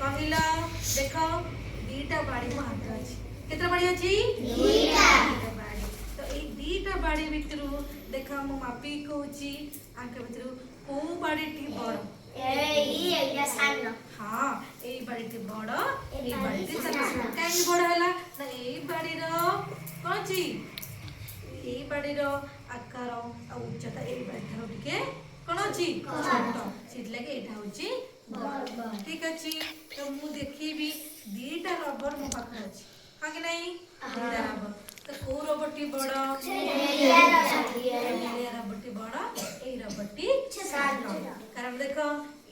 कहला देख दीटा बाड़ी मो हाथ अछि केतरा बाड़ी अछि दीटा बाड़ी तो ए दीटा बाड़ी भितरु देख मो मापी कहूची आंके भितरु को बाड़ीटी बड़ हाँ ए बाड़ीटी बड़ ए बाड़ीटी सानो काई बड़ हैला ना ए बाड़ीर कोन छी ए बाड़ीर आकार आ उच्चता ए बाड़ी थारो टिके कोन अछि छोट सिट लागे एटा होची बड़ ठीक अछि तो मु देखिबी दीटा रबर मो पाखर अछि हा कि नहीं दीटा रबर तो को रबरटी बड़ रबरटी बड़ ए रबरटी सानो कारण देखो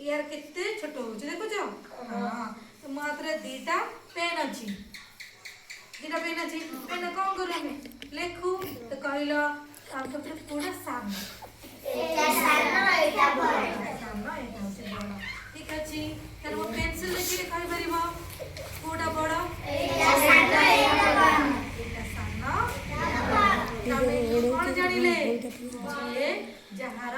यार केते छोट हो देखो जो हां तो मात्र दीटा पेन अछि दीटा पेन अछि पेन कोन करू हम लेखु तो कहलो आंके पर पूरा सानो एटा सानो एटा बड़ सानो एटा होचे बड़ ठीक अछि कारण वो पेंसिल लेके कहि परिबो कोडा बड़ एटा सानो एटा बड़ एटा सानो एटा बड़ कोन जानिले जे जहार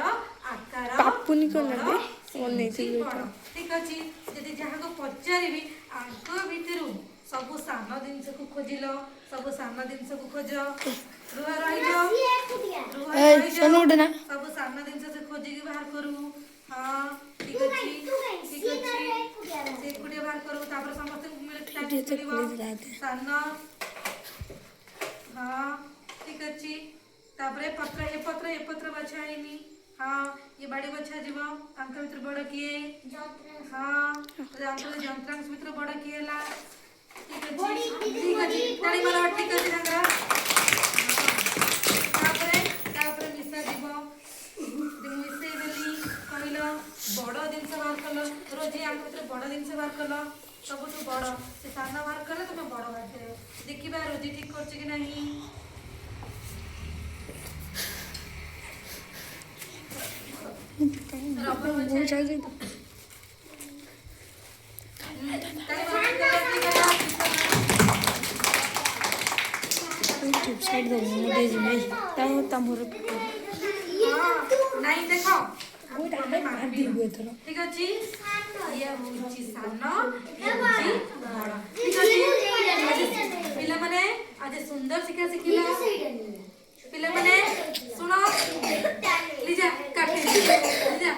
आकार पापुनी को लगे ओने ठीक अछि यदि जहाँ को पचारिबी आंक भितरु सब सानो जिनस को खोजिलो सब सानो जिनस को खोज रुहा रहि जाओ ए सोनू उडना सब सानो जिनस से खोजी के बाहर करू हां ठीक अछि से कुडे बाहर करू तापर समस्त मिले टाइम सानो हां ठीक अछि तापर ए पत्र बछाइनी हाँ ये बड़ी बच्चा जीव अंक भीतर बड़ किए हाँ अंक यंत्रांश भीतर बड़ किए ला ठीक अछि ताली मारो ठीक अछि नंगरा तापरे मिसा जीव मिसे देली कहलो बड़ जिंस बाहर कलो रोजी अंक भीतर बड़ जिंस बाहर कलो सबठु बड़ से साना बाहर कले तुम बड़ बाहर करे देखिबा रोजी ठीक करछ कि नहीं रबर हो जाएगी तो चुप साइड दे मुझे जिमे ताऊ तमोर नहीं देखो वो डाले मार दी हुए थरो ठीक अछि ये होची सानो ये होची बड़ ठीक अछि पिला माने आज सुंदर शिक्षा सिखिला पिला माने सुनो लीजा काटे लीजा